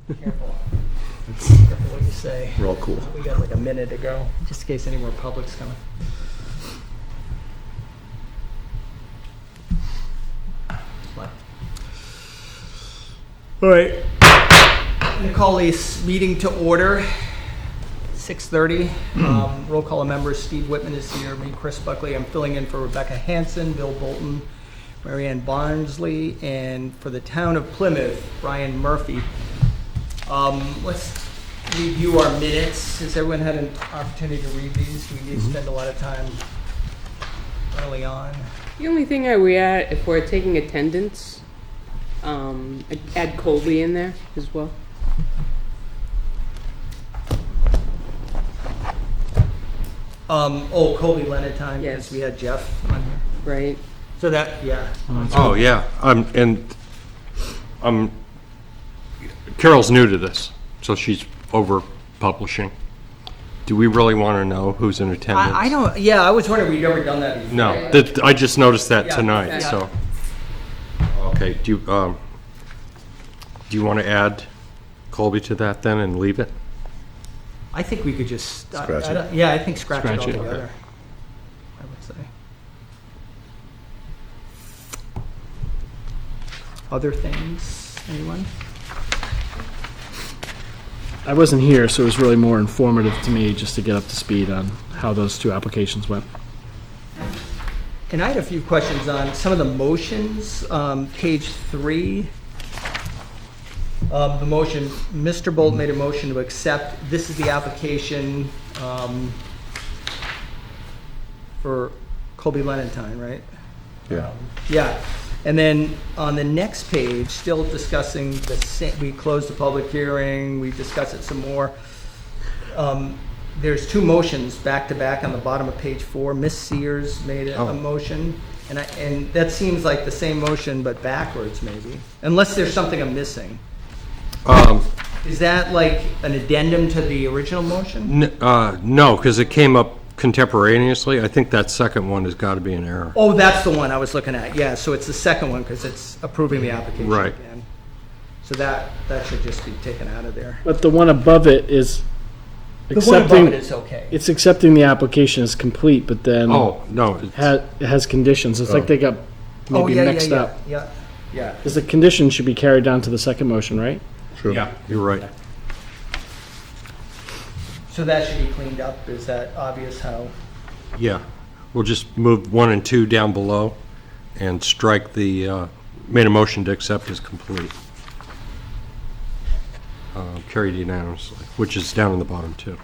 Careful. Careful what you say. We're all cool. We got like a minute to go, just in case any more public's coming. What? All right. I'm going to call this meeting to order. 6:30. Roll call of members. Steve Whitman is here. Me, Chris Buckley. I'm filling in for Rebecca Hansen, Bill Bolton, Marianne Barnsley, and for the town of Plymouth, Brian Murphy. Let's review our minutes. Has everyone had an opportunity to read these? We did spend a lot of time early on. The only thing I would add, if we're taking attendance, add Colby in there as well. Colby Leonard time, Yes. because we had Jeff on here. Right. So that, yeah. Oh, yeah, Carol's new to this, so she's over publishing. Do we really want to know who's in attendance? I don't, yeah, I was wondering, we've never done that before. No, I just noticed that Yeah, tonight, yeah. so. Okay, do you want to add Colby to that then and leave it? I think we could just, Scratch it. yeah, I think scratch it Scratch it, altogether. okay. I would say. Other things, anyone? I wasn't here, so it was really more informative to me just to get up to speed on how those two applications went. And I had a few questions on some of the motions, page 3. The motion, Mr. Bolt made a motion to accept, this is the application for Colby Lenentine, right? Yeah. Yeah, and then on the next page, still discussing we closed the public hearing, we discussed it some more. There's two motions back to back on the bottom of page 4. Miss Sears made a motion, and that seems like the same motion but backwards maybe, unless there's something I'm missing. Is that like an addendum to the original motion? No, because it came up contemporaneously. I think that second one has got to be an error. Oh, that's the one I was looking at. Yeah, so it's the second one because it's approving the application Right. again. So that should just be taken out of there. But the one above it is The one above accepting, it is okay. it's accepting the application as complete, but then Oh, no, it has conditions. It's like they got maybe mixed up. Yeah. Because the condition should be carried down to the second motion, right? True. yeah, you're right. So that should be cleaned up. Is that obvious how? Yeah, we'll just move 1 and 2 down below and strike the, made a motion to accept as complete. Carried unanimously, which is down in the bottom too.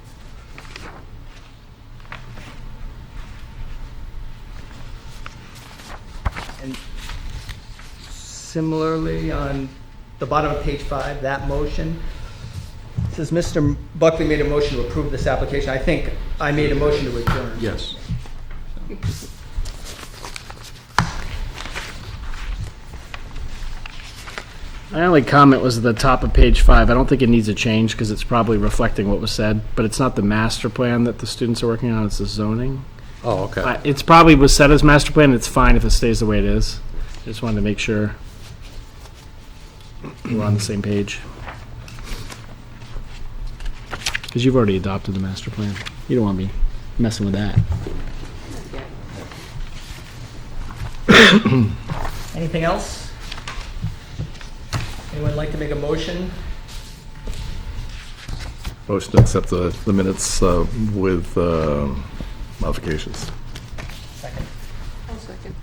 And similarly, on the bottom of page 5, that motion, it says Mr. Buckley made a motion to approve this application. I think I made a motion to adjourn. Yes. My only comment was at the top of page 5. I don't think it needs a change because it's probably reflecting what was said, but it's not the master plan that the students are working on, it's the zoning. Oh, okay. It's probably was set as master plan, it's fine if it stays the way it is. Just wanted to make sure we're on the same page. Because you've already adopted the master plan. You don't want me messing with that. Anything else? Anyone like to make a motion? Motion to accept the minutes with modifications. Second. I'll second.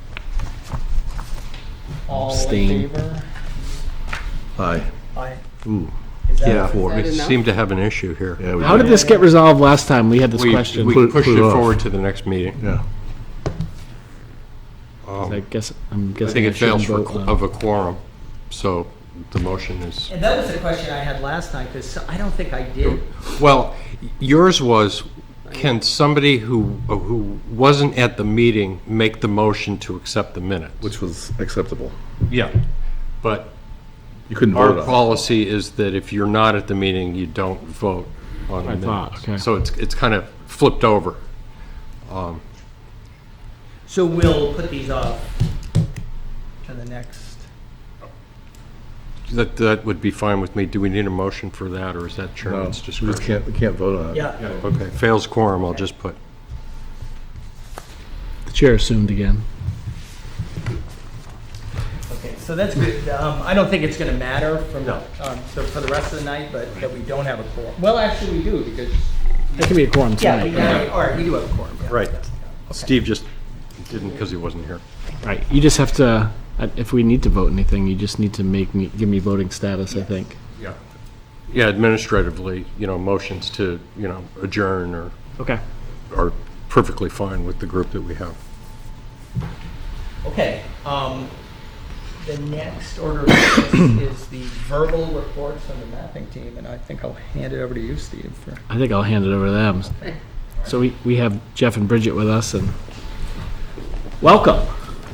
All Abstain. in favor? Aye. Aye. Ooh, Is that yeah, Four. we Is that enough? seem to have an issue here. Yeah, we How did this get resolved last time? We had this We question. pushed Put it it off. forward to the next meeting. Yeah. I guess I'm I guessing think it fails shouldn't vote now. of a quorum, so the motion is, And that was the question I had last time, because I don't think I did. well, yours was, can somebody who wasn't at the meeting make the motion to accept the minutes? Which was acceptable. Yeah, but You couldn't our vote on it. policy is that if you're not at the meeting, you don't vote on the I thought, minutes. okay. So it's kind of flipped over. So we'll put these off to the next. That would be fine with me. Do we need a motion for that, or is that No, chairman's we just discretion? we can't vote on it. Yeah. Okay, fails quorum, I'll just put. The chair assumed again. Okay, so that's good. I don't think it's going to matter from, No. so for the rest of the night, but that we don't have a quorum. Well, actually, we do, because, There could be a quorum yeah, tonight. all right, we do have a quorum. yeah. Right. Okay. Steve just didn't because he wasn't here. Right, you just have to, if we need to vote anything, you just need to give me voting status, I think. Yeah. Yeah, administratively, motions to, adjourn Okay. are perfectly fine with the group that we have. Okay, the next order of business is the verbal reports from the mapping team, and I think I'll hand it over to you, Steve, for. I think I'll hand it over to them. So we have Jeff and Bridget with us, and welcome.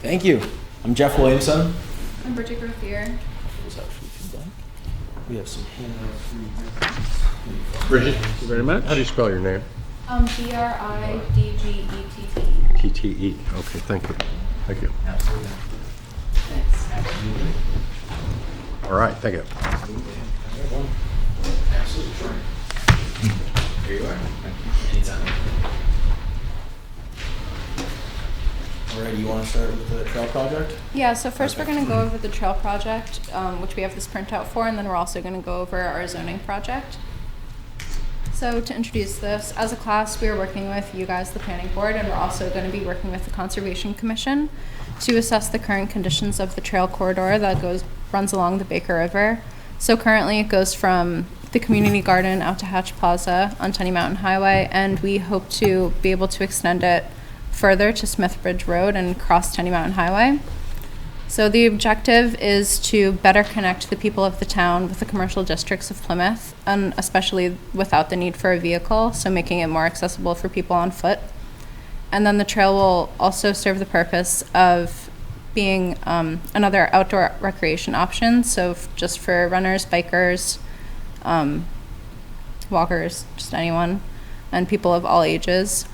Thank you. I'm Jeff Williamson. I'm Bridget Groffier. We have some. Bridget, Thank you very much. how do you spell your name? Bridgett. TTE. Okay, thank you. Thank you. Absolutely. All right, thank you. Absolutely. Sure. Here you are. Anytime. All right, you want to start with the trail project? Yeah, so first we're going to go over the trail project, which we have this printout for, and then we're also going to go over our zoning project. So to introduce this, as a class, we are working with you guys, the planning board, and we're also going to be working with the Conservation Commission to assess the current conditions of the trail corridor that runs along the Baker River. So currently it goes from the community garden out to Hatch Plaza on Tenny Mountain Highway, and we hope to be able to extend it further to Smith Bridge Road and cross Tenny Mountain Highway. So the objective is to better connect the people of the town with the commercial districts of Plymouth, and especially without the need for a vehicle, so making it more accessible for people on foot. And then the trail will also serve the purpose of being another outdoor recreation option, so just for runners, bikers, walkers, just anyone, and people of all ages.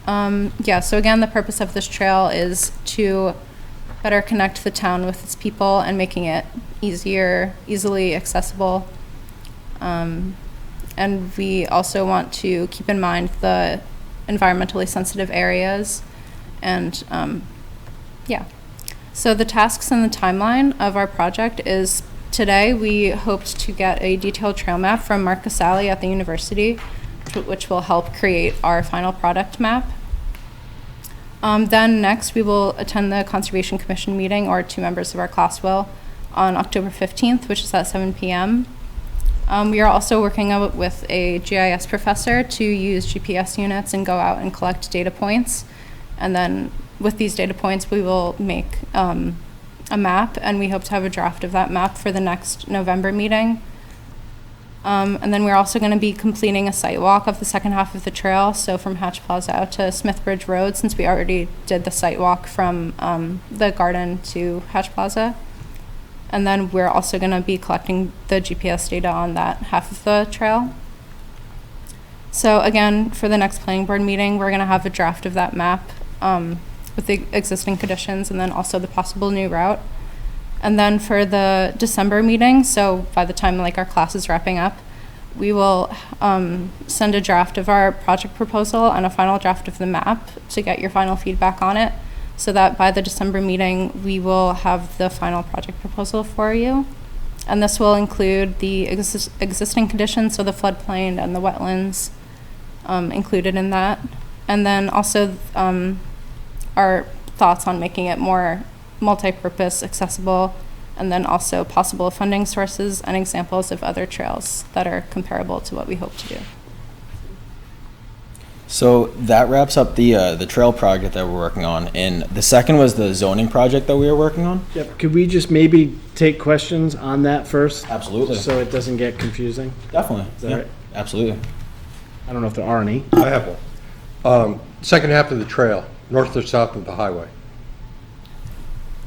So again, the purpose of this trail is to better connect the town with its people and making it easily accessible. And we also want to keep in mind the environmentally sensitive areas. And so the tasks and the timeline of our project is today we hoped to get a detailed trail map from Mark Casali at the university, which will help create our final product map. Then next, we will attend the Conservation Commission meeting, or 2 members of our class will, on October 15th, which is at 7 p.m. We are also working with a GIS professor to use GPS units and go out and collect data points. And then with these data points, we will make a map, and we hope to have a draft of that map for the next November meeting. And then we're also going to be completing a site walk of the second half of the trail, so from Hatch Plaza out to Smith Bridge Road, since we already did the site walk from the garden to Hatch Plaza. And then we're also going to be collecting the GPS data on that half of the trail. So again, for the next planning board meeting, we're going to have a draft of that map with the existing conditions and then also the possible new route. And then for the December meeting, so by the time our class is wrapping up, we will send a draft of our project proposal and a final draft of the map to get your final feedback on it, so that by the December meeting, we will have the final project proposal for you. And this will include the existing conditions, so the floodplain and the wetlands included in that. And then also our thoughts on making it more multi-purpose, accessible, and then also possible funding sources and examples of other trails that are comparable to what we hope to do. So that wraps up the trail project that we're working on, and the second was the zoning project that we were working on. Yep. Could we just maybe take questions on that first? Absolutely. So it doesn't get confusing? Definitely. that Yeah, right? absolutely. I don't know if there are any. I have one. Second half of the trail, north or south of the highway?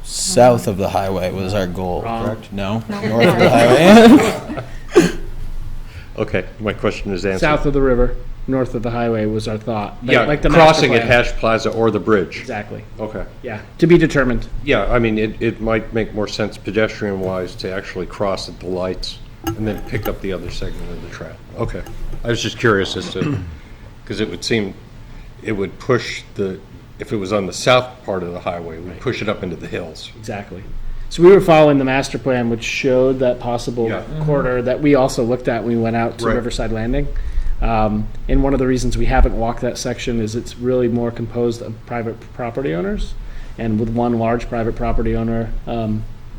South of the highway was our goal, Wrong. correct? No? North of the highway? Okay, my question is answered. South of the river, north of the highway was our thought. Yeah, Like the master crossing at plan. Hash Plaza or the bridge. Exactly. Okay. Yeah, to be determined. Yeah, I mean, it might make more sense pedestrian-wise to actually cross at the lights and then pick up the other segment of the trail. Okay. I was just curious as to, because it would seem, it would push if it was on the south part of the highway, it would push it up into the hills. Exactly. So we were following the master plan, which showed that possible Yeah. corridor that we also looked at when we went out to Right. Riverside Landing. And one of the reasons we haven't walked that section is it's really more composed of private property owners. And with one large private property owner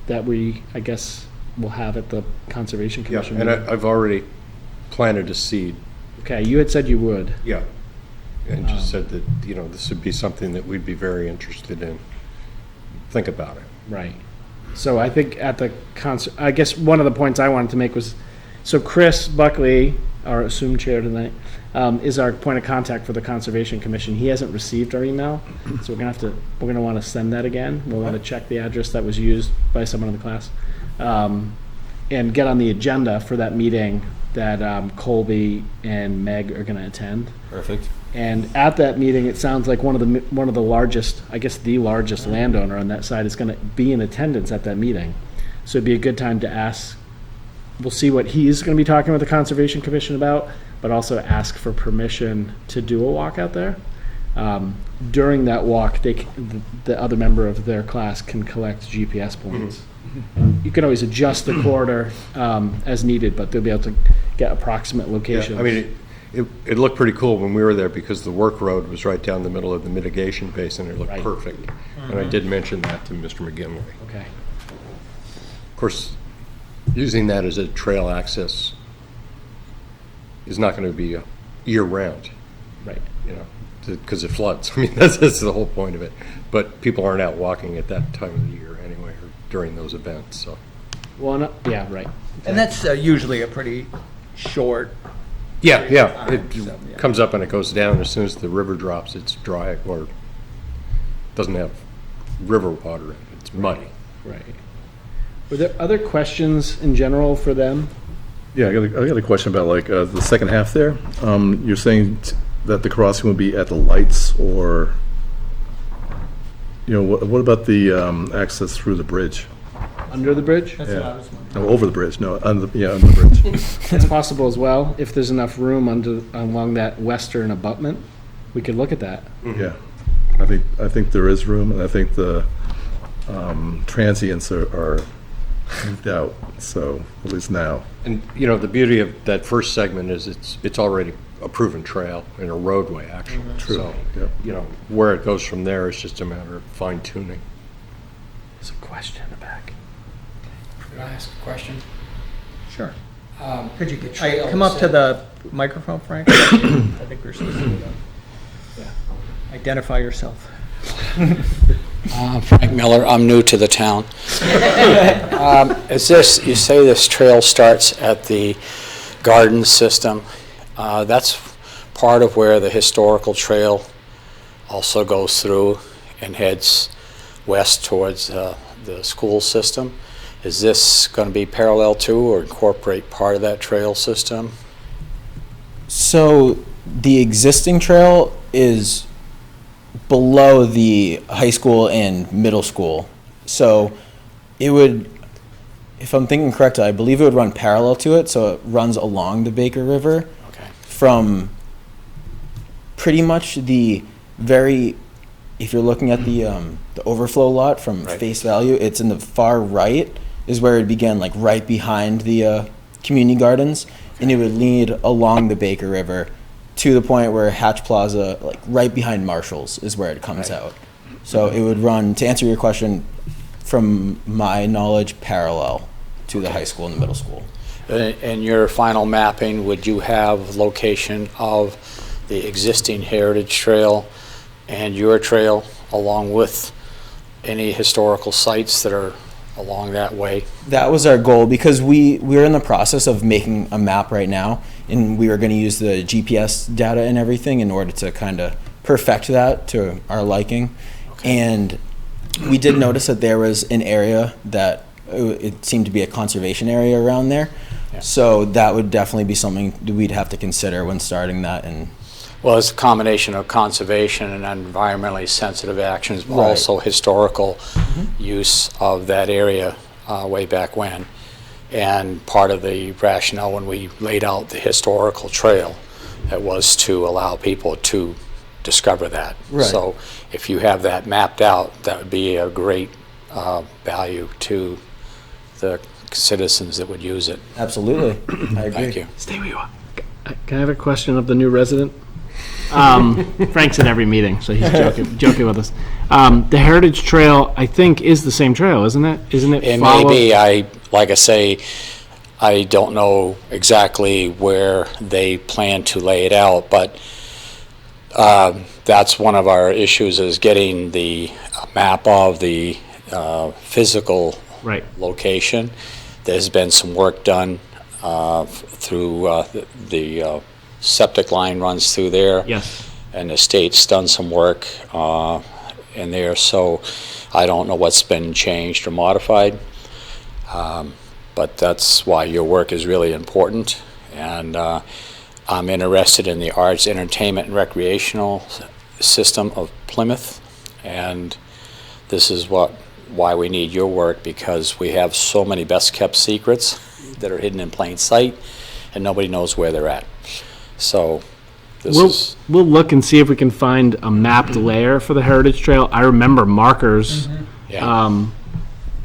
that we, I guess, will have at the Conservation Yeah, Commission. and meeting. I've already planted a seed. Okay, you had said you would. Yeah. And just said that, this would be something that we'd be very interested in. Think about it. Right. So I think at the I guess one of the points I wanted to make was, so Chris Buckley, our assumed chair tonight, is our point of contact for the Conservation Commission. He hasn't received our email, so we're gonna want to send that again. We'll want to check the address that was used by someone in the class, and get on the agenda for that meeting that Colby and Meg are going to attend. Perfect. And at that meeting, it sounds like one of the largest, I guess the largest landowner on that side is going to be in attendance at that meeting. So it'd be a good time to ask, we'll see what he's going to be talking with the Conservation Commission about, but also ask for permission to do a walk out there. During that walk, the other member of their class can collect GPS points. And you can always adjust the corridor as needed, but they'll be able to get approximate locations. Yeah, I mean, it looked pretty cool when we were there because the work road was right down the middle of the mitigation basin. It looked Right. perfect. And I did mention that to Mr. McGinley. Okay. Of course, using that as a trail access is not going to be year-round, Right. because it floods. I mean, that's the whole point of it. But people aren't out walking at that time of the year anyway, or during those events, so. Well, no, yeah, right. And that's usually a pretty short. Yeah, time, it so, yeah. comes up and it goes down. As soon as the river drops, it's dry or doesn't have river water in it. It's muddy. Right. Were there other questions in general for them? Yeah, I got a question about like the second half there. You're saying that the crossing will be at the lights, or what about the access through the bridge? Under the bridge? That's what I was wondering. No, over the bridge. No, under the bridge. That's possible as well. If there's enough room along that western abutment, we could look at that. Yeah, I think there is room, and I think the transients are moved out. So at least now. And, the beauty of that first segment is it's already a proven trail and a roadway, actually. True. So, Yep. where it goes from there is just a matter of fine tuning. There's a question in the back. Could I ask a question? Sure. Could you Come up to the microphone, Frank. I think we're supposed to identify yourself. Frank Miller, I'm new to the town. You say this trail starts at the garden system. That's part of where the historical trail also goes through and heads west towards the school system. Is this going to be parallel to or incorporate part of that trail system? So the existing trail is below the high school and middle school. So it would, if I'm thinking correctly, I believe it would run parallel to it. So it runs along the Baker River Okay. from pretty much the very, if you're looking at the overflow lot from Right. face value, it's in the far right is where it began, like right behind the community gardens, and it would lead along the Baker River to the point where Hatch Plaza, like right behind Marshall's, is where it comes out. So it would run, to answer your question, from my knowledge, parallel to the high school and the middle school. In your final mapping, would you have location of the existing heritage trail and your trail along with any historical sites that are along that way? That was our goal, because we're in the process of making a map right now, and we were going to use the GPS data and everything in order to kind of perfect that to our liking. And we did notice that there was an area that it seemed to be a conservation area around there. Yeah. So that would definitely be something that we'd have to consider when starting that and Well, it's a combination of conservation and environmentally sensitive actions, but Right. also historical use of that area way back when. And part of the rationale when we laid out the historical trail, it was to allow people to discover that. Right. So if you have that mapped out, that would be a great value to the citizens that would use it. Absolutely. I agree. Thank you. Stay where you are. Can I have a question of the new resident? Frank's at every meeting, so he's joking with us. The Heritage Trail, I think, is the same trail, isn't it? Isn't it? It may be. Like I say, I don't know exactly where they plan to lay it out, but that's one of our issues, is getting the map of the physical Right. location. There's been some work done through the septic line runs through there. Yes. And the state's done some work in there, so I don't know what's been changed or modified. But that's why your work is really important. And I'm interested in the arts, entertainment, and recreational system of Plymouth. And this is why we need your work, because we have so many best-kept secrets that are hidden in plain sight, and nobody knows where they're at. So this is... We'll look and see if we can find a mapped layer for the Heritage Trail. I remember markers. Yeah.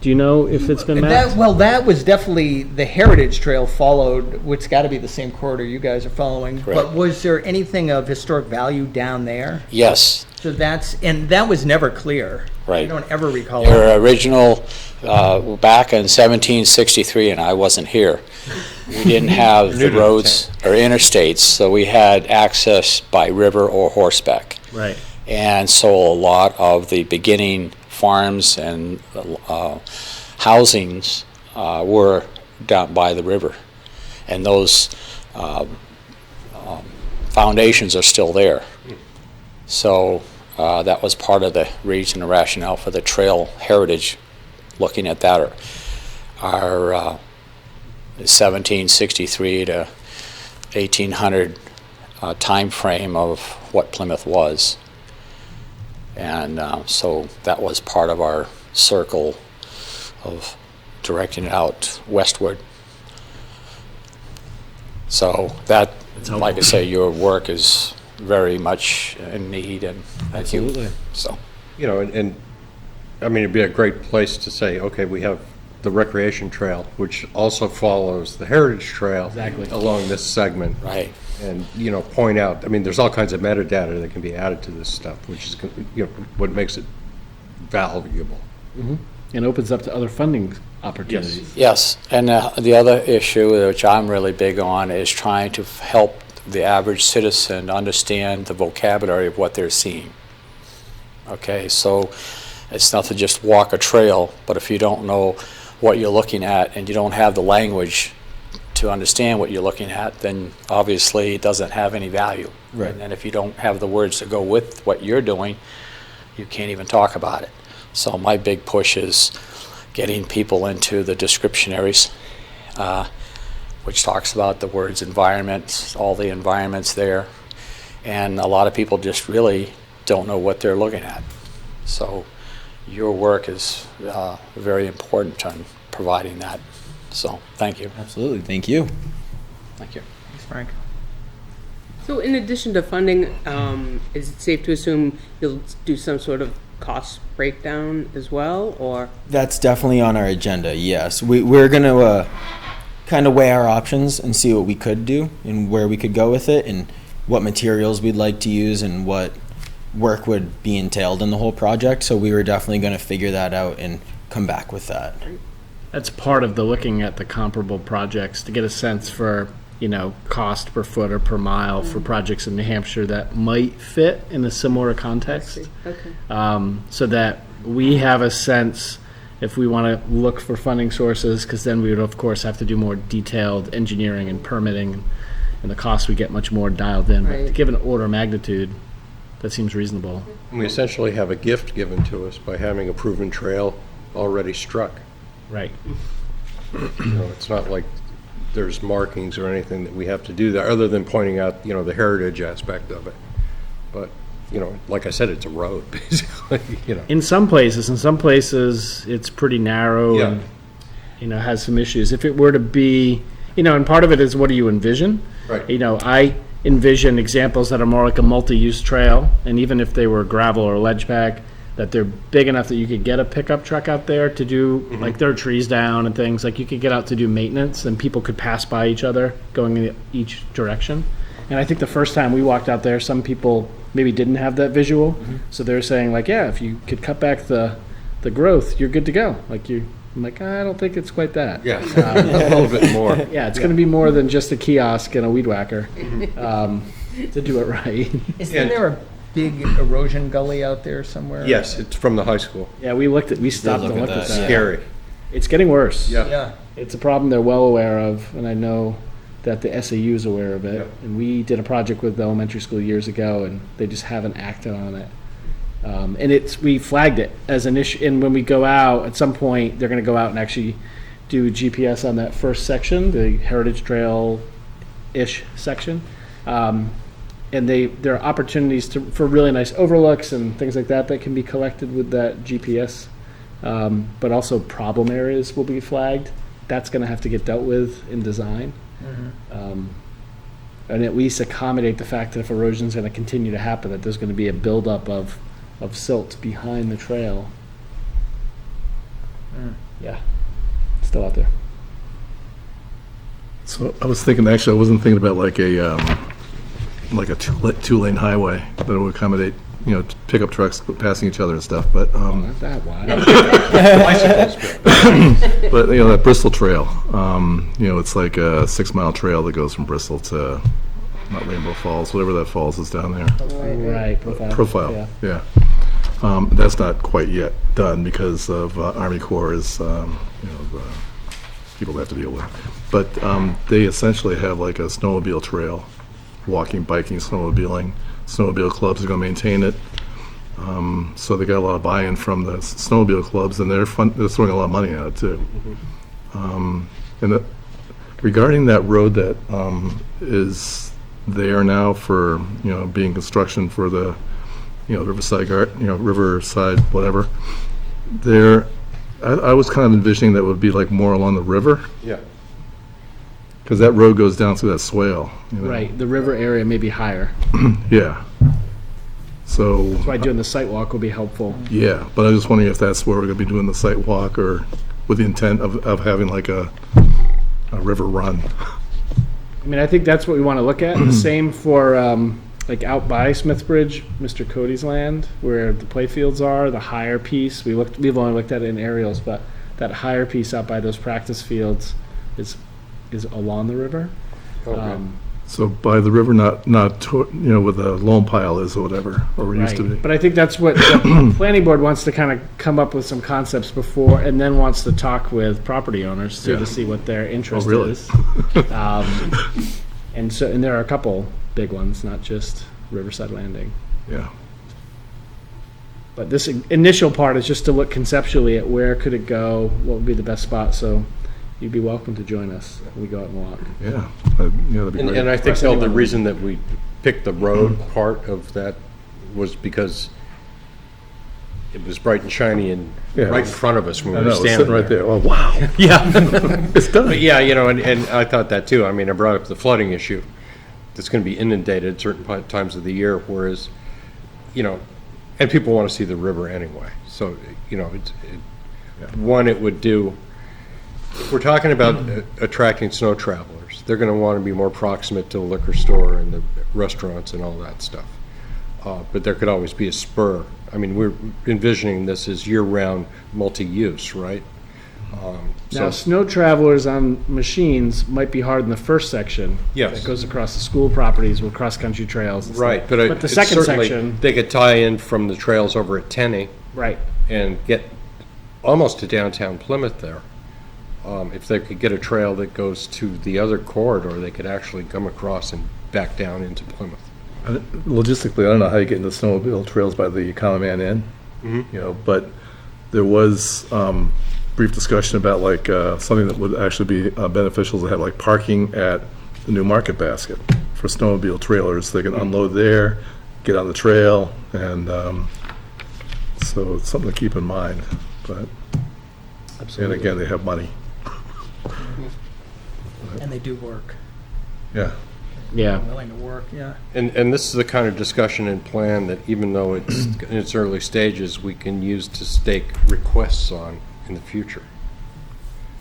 Do you know if it's been mapped? That was definitely, the Heritage Trail followed, which got to be the same corridor you guys are following. Correct. But was there anything of historic value down there? Yes. So and that was never clear. Right. I don't ever recall. Your original, back in 1763, and I wasn't here, we didn't have the roads or interstates, so we had access by river or horseback. Right. And so a lot of the beginning farms and housings were down by the river. And those foundations are still there. So that was part of the reason, the rationale for the trail heritage, looking at that. Our 1763 to 1800 time frame of what Plymouth was. And so that was part of our circle of directing it out westward. So that, like I say, your work is very much in need, and thank you. Absolutely. So, You know, and I mean, it'd be a great place to say, okay, we have the recreation trail, which also follows the heritage trail Exactly. along this segment. right. And, you know, point out, I mean, there's all kinds of metadata that can be added to this stuff, which is, you know, what makes it valuable. And opens up to other funding opportunities. Yes, and the other issue, which I'm really big on, is trying to help the average citizen understand the vocabulary of what they're seeing. Okay, so it's not to just walk a trail, but if you don't know what you're looking at and you don't have the language to understand what you're looking at, then obviously it doesn't have any value. Right. And then if you don't have the words to go with what you're doing, you can't even talk about it. So my big push is getting people into the descriptionaries, which talks about the words environment, all the environments there. And a lot of people just really don't know what they're looking at. So your work is very important on providing that. So thank you. Absolutely. Thank you. Thank you. Thanks, Frank. So in addition to funding, is it safe to assume you'll do some sort of cost breakdown as well, or? That's definitely on our agenda, yes. We're going to kind of weigh our options and see what we could do and where we could go with it and what materials we'd like to use and what work would be entailed in the whole project. So we were definitely going to figure that out and come back with that. That's part of the looking at the comparable projects to get a sense for, you know, cost per foot or per mile for projects in New Hampshire that might fit in a similar context. Okay. So that we have a sense if we want to look for funding sources, because then we would of course have to do more detailed engineering and permitting, and the costs would get much more dialed in. But to Right. give an order of magnitude, that seems reasonable. And we essentially have a gift given to us by having a proven trail already struck. Right. You know, it's not like there's markings or anything that we have to do there, other than pointing out, you know, the heritage aspect of it. But, you know, like I said, it's a road, basically, you know. In some places, it's pretty narrow Yeah. and, you know, has some issues. If it were to be, you know, and part of it is what do you envision? Right. You know, I envision examples that are more like a multi-use trail, and even if they were gravel or ledge pack, that they're big enough that you could get a pickup truck out there to do, like there are trees down and things, like you could get out to do maintenance and people could pass by each other going in each direction. And I think the first time we walked out there, some people maybe didn't have that visual. So they're saying like, yeah, if you could cut back the growth, you're good to go. I'm like, I don't think it's quite that. Yeah, a little bit more. Yeah, it's going to be more than just a kiosk and a weed whacker to do it right. Isn't there a big erosion gully out there somewhere? Yes, it's from the high school. Yeah, we stopped and looked at that. Scary. It's getting worse. Yeah. Yeah. It's a problem they're well aware of, and I know that the SAU is aware of it. Yep. And we did a project with the elementary school years ago, and they just haven't acted on it. And we flagged it as an issue, and when we go out, at some point, they're gonna go out and actually do GPS on that first section, the Heritage Trail-ish section. And there are opportunities for really nice overlooks and things like that can be collected with that GPS. But also problem areas will be flagged. That's gonna have to get dealt with in design. And at least accommodate the fact that if erosion's gonna continue to happen, that there's gonna be a buildup of silt behind the trail. Yeah, still out there. So I was thinking, actually, I wasn't thinking about like a two-lane highway that would accommodate, you know, pickup trucks passing each other and stuff, but, Not that wide. but, you know, that Bristol Trail, you know, it's like a 6-mile trail that goes from Bristol to, not Rainbow Falls, whatever that falls is down there. Right, profile. Yeah. Yeah. That's not quite yet done because of Army Corps is, you know, the people they have to deal with. But they essentially have like a snowmobile trail, walking, biking, snowmobiling. Snowmobile clubs are going to maintain it. So they got a lot of buy-in from the snowmobile clubs, and they're throwing a lot of money at it too. Regarding that road that is there now for, you know, being construction for the, you know, Riverside, whatever. There, I was kind of envisioning that would be like more along the river, Yeah. because that road goes down through that swale. You know? Right, the river area may be higher. Yeah. So. That's why doing the site walk will be helpful. Yeah, but I was just wondering if that's where we're gonna be doing the site walk, or with the intent of having like a river run. I mean, I think that's what we want to look at. The same for like out by Smithbridge, Mr. Cody's land, where the playfields are, the higher piece. We've only looked at it in aerials, but that higher piece out by those practice fields is along the river. Okay. So by the river, not you know, where the loam pile is or whatever, or it used to be. But I think that's what the planning board wants to kind of come up with some concepts before, and then wants to talk with property owners too, Yeah. to see what their interest really? is. And there are a couple big ones, not just Riverside Landing. Yeah. But this initial part is just to look conceptually at where could it go, what would be the best spot. So you'd be welcome to join us when we go out and walk. Yeah. Yeah, that'd be great. And I think, though, the reason that we picked the road part of that was because it was bright and shiny and Yeah, right in front of us when I we know, were it's standing sitting right there. there. Oh, wow. Yeah. It's done. But yeah, you know, and I thought that too. I mean, I brought up the flooding issue that's going to be inundated at certain times of the year, whereas, you know, and people want to see the river anyway. So, you know, one, it would do, if we're talking about attracting snow travelers, they're going to want to be more proximate to the liquor store and the restaurants and all that stuff. But there could always be a spur. I mean, we're envisioning this as year-round multi-use, right? Now, snow travelers on machines might be hard in the first section. Yes. That goes across the school properties with cross-country trails and stuff. Right, but the it's second certainly- section, they could tie in from the trails over at Tenney right. and get almost to downtown Plymouth there. If they could get a trail that goes to the other corridor, they could actually come across and back down into Plymouth. Logistically, I don't know how you get into snowmobile trails by the Common Man Inn, you know, but there was brief discussion about like something that would actually be beneficial to have, like parking at the new Market Basket for snowmobile trailers. They can unload there, get on the trail, and so it's something to keep in mind. But and again, they have money. And they do work. Yeah. Yeah. Willing to work, yeah. And this is the kind of discussion and plan that even though it's in its early stages, we can use to stake requests on in the future.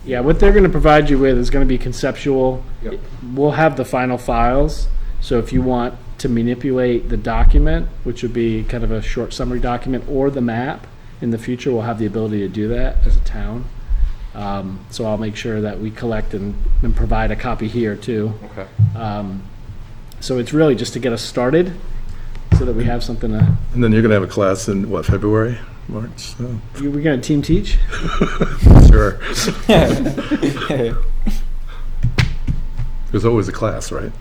Yeah, what they're going to provide you with is going to be conceptual. Yep. We'll have the final files, so if you want to manipulate the document, which would be kind of a short summary document, or the map, in the future, we'll have the ability to do that as a town. So I'll make sure that we collect and provide a copy here, too. Okay. So it's really just to get us started, so that we have something to... And then you're going to have a class in, what, February, March? So, We're going to team teach? sure. There's always a class, right?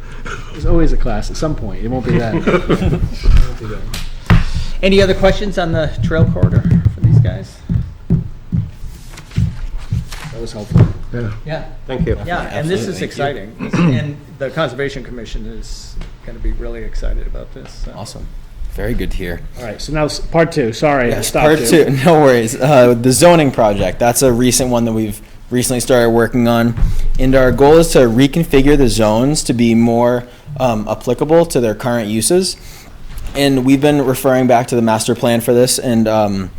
There's always a class at some point. It won't be that. Any other questions on the trail corridor for these guys? That was helpful. Yeah. Yeah. Thank you. Yeah, and this is Absolutely. exciting. And the Conservation Commission is going to be really excited about this. So. Awesome. Very good to hear. All right, so now part two. Sorry, I Yes, stopped part you. two. No worries. The zoning project. That's a recent one that we've recently started working on, and our goal is to reconfigure the zones to be more applicable to their current uses. And we've been referring back to the master plan for this, and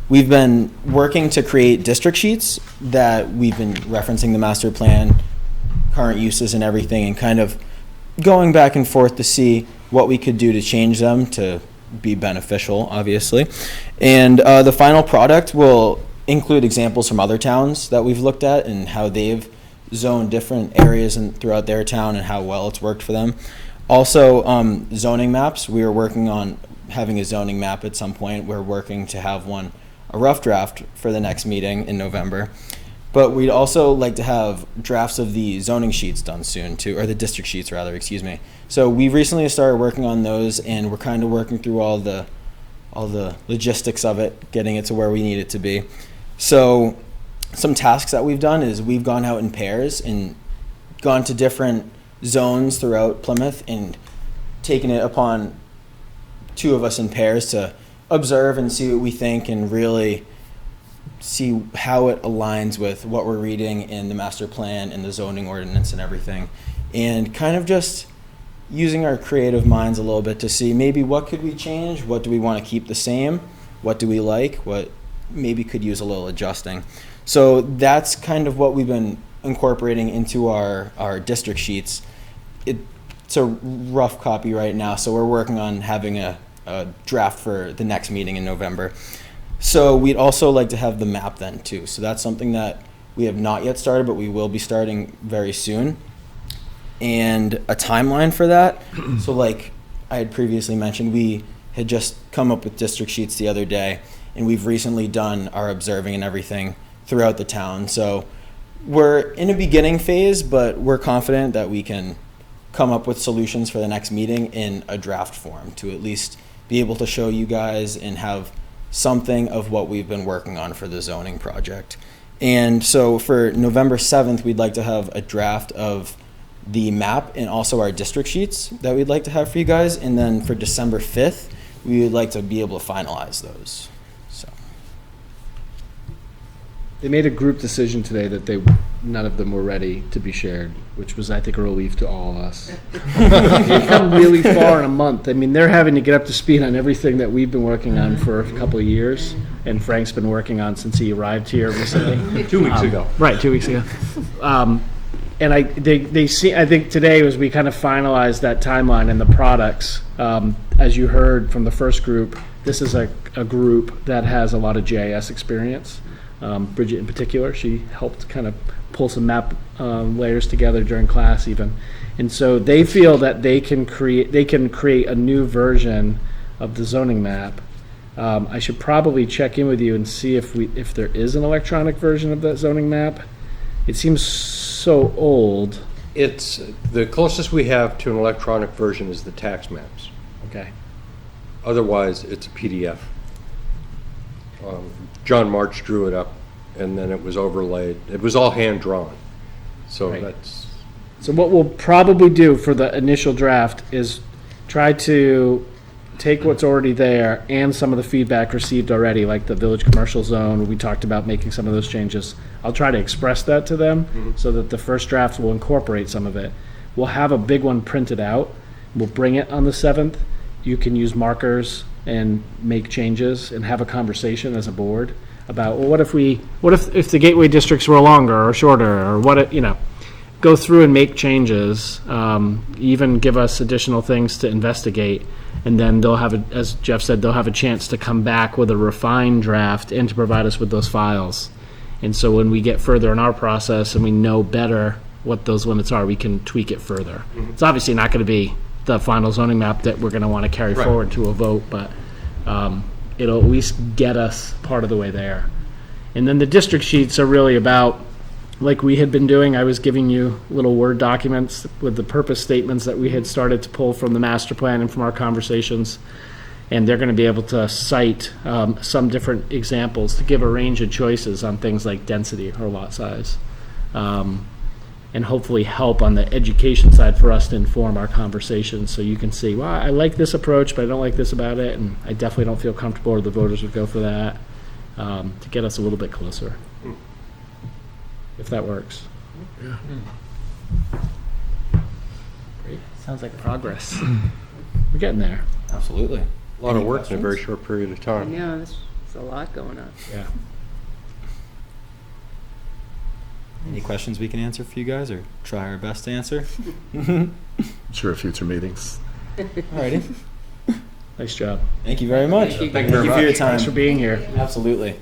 we've been working to create district sheets that we've been referencing the master plan, current uses and everything, and kind of going back and forth to see what we could do to change them to be beneficial, obviously. And the final product will include examples from other towns that we've looked at and how they've zoned different areas throughout their town and how well it's worked for them. Also, zoning maps. We are working on having a zoning map at some point. We're working to have one, a rough draft for the next meeting in November. But we'd also like to have drafts of the zoning sheets done soon too, or the district sheets rather, excuse me. So we recently started working on those, and we're kind of working through all the logistics of it, getting it to where we need it to be. So some tasks that we've done is we've gone out in pairs and gone to different zones throughout Plymouth and taken it upon two of us in pairs to observe and see what we think and really see how it aligns with what we're reading in the master plan and the zoning ordinance and everything, and kind of just using our creative minds a little bit to see maybe what could we change, what do we want to keep the same, what do we like, what maybe could use a little adjusting. So that's kind of what we've been incorporating into our district sheets. It's a rough copy right now, so we're working on having a draft for the next meeting in November. So we'd also like to have the map then too. So that's something that we have not yet started, but we will be starting very soon. And a timeline for that. So like I had previously mentioned, we had just come up with district sheets the other day, and we've recently done our observing and everything throughout the town. So we're in a beginning phase, but we're confident that we can come up with solutions for the next meeting in a draft form to at least be able to show you guys and have something of what we've been working on for the zoning project. And so for November 7th, we'd like to have a draft of the map and also our district sheets that we'd like to have for you guys. And then for December 5th, we would like to be able to finalize those. So They made a group decision today that none of them were ready to be shared, which was, I think, a relief to all of us. They've come really far in a month. I mean, they're having to get up to speed on everything that we've been working on for a couple of years, and Frank's been working on since he arrived here recently. 2 weeks ago. Right, 2 weeks ago. And I think today was we kind of finalized that timeline and the products. As you heard from the first group, this is a group that has a lot of GIS experience. Bridget in particular, she helped kind of pull some map layers together during class even. And so they feel that they can create a new version of the zoning map. I should probably check in with you and see if there is an electronic version of that zoning map. It seems so old. It's, the closest we have to an electronic version is the tax maps. Okay. Otherwise, it's a PDF. John March drew it up, and then it was overlaid. It was all hand-drawn. So Right. that's, So what we'll probably do for the initial draft is try to take what's already there and some of the feedback received already, like the village commercial zone, we talked about making some of those changes. I'll try to express that to them so that the first draft will incorporate some of it. We'll have a big one printed out. We'll bring it on the 7th. You can use markers and make changes and have a conversation as a board about, well, what if the gateway districts were longer or shorter, or go through and make changes, even give us additional things to investigate, and then they'll have, as Jeff said, they'll have a chance to come back with a refined draft and to provide us with those files. And so when we get further in our process and we know better what those limits are, we can tweak it further. It's obviously not going to be the final zoning map that we're going to want to carry forward to a vote, but it'll at least get us part of the way there. And then the district sheets are really about, like we had been doing, I was giving you little Word documents with the purpose statements that we had started to pull from the master plan and from our conversations. And they're going to be able to cite some different examples to give a range of choices on things like density or lot size. And hopefully help on the education side for us to inform our conversations, so you can see, well, I like this approach, but I don't like this about it, and I definitely don't feel comfortable, or the voters would go for that, to get us a little bit closer, if that works. Great. Sounds like progress. We're getting there. Absolutely. A lot of Any work in a very questions? short period of time. Yeah, there's a lot going on. Yeah. Any questions we can answer for you guys, or try our best to answer? Sure, future meetings. Alrighty. Nice job. Thank you very much. Thank you. Thank you very for your much. time. Thanks for being here. Absolutely.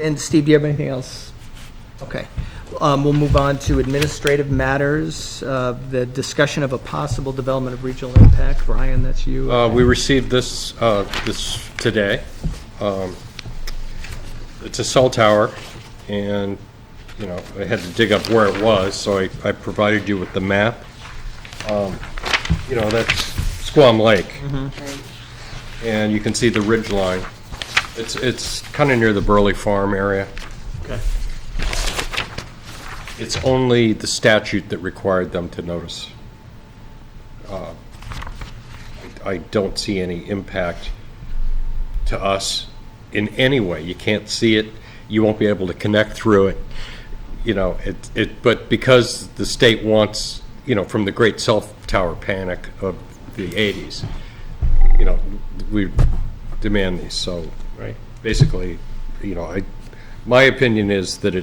And Steve, do you have anything else? Okay. We'll move on to administrative matters, the discussion of a possible development of regional impact. Brian, that's you. We received this today. It's a cell tower, and, I had to dig up where it was, so I provided you with the map. That's Squam Lake. And you can see the ridge line. It's kind of near the Burley Farm area. Okay. It's only the statute that required them to notice. I don't see any impact to us in any way. You can't see it. You won't be able to connect through it. But because the state wants, from the great cell tower panic of the 80s, we demand these. So Right. basically, my opinion is that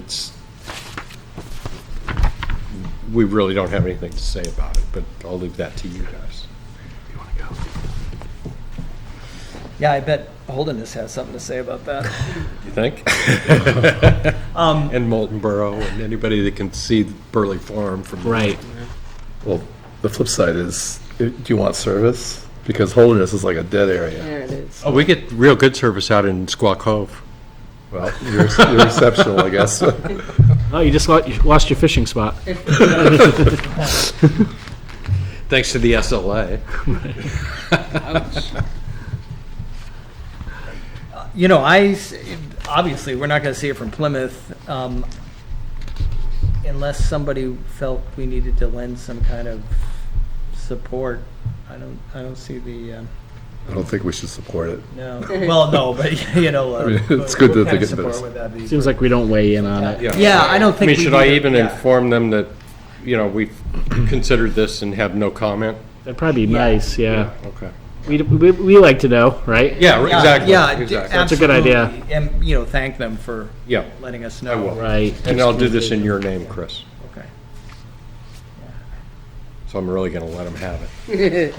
we really don't have anything to say about it, but I'll leave that to you guys. You want to go? Yeah, I bet Holderness has something to say about that. You think? And Molten Borough, and anybody that can see Burley Farm from. Right. Well, the flip side is, do you want service? Because Holderness is like a dead area. There it is. Oh, we get real good service out in Squaw Cove. Well, you're exceptional, I guess. Oh, you just lost your fishing spot. Thanks to the SLA. Obviously, we're not going to see it from Plymouth unless somebody felt we needed to lend some kind of support. I don't see the, I don't think we should support it. no. Well, no, but, it's good to what kind think of of support this. would that be? Seems like we don't weigh in on it. Yeah, I don't I think mean, we should I need to- even yeah. inform them that, we've considered this and have no comment? That'd probably be nice, yeah. Okay. We like to know, right? Yeah, exactly. Yeah, exactly. That's a good idea. absolutely. And, thank them for Yeah, letting us I know. will. Right. And I'll do this in your name, Chris. Okay. So I'm really going to let them have it.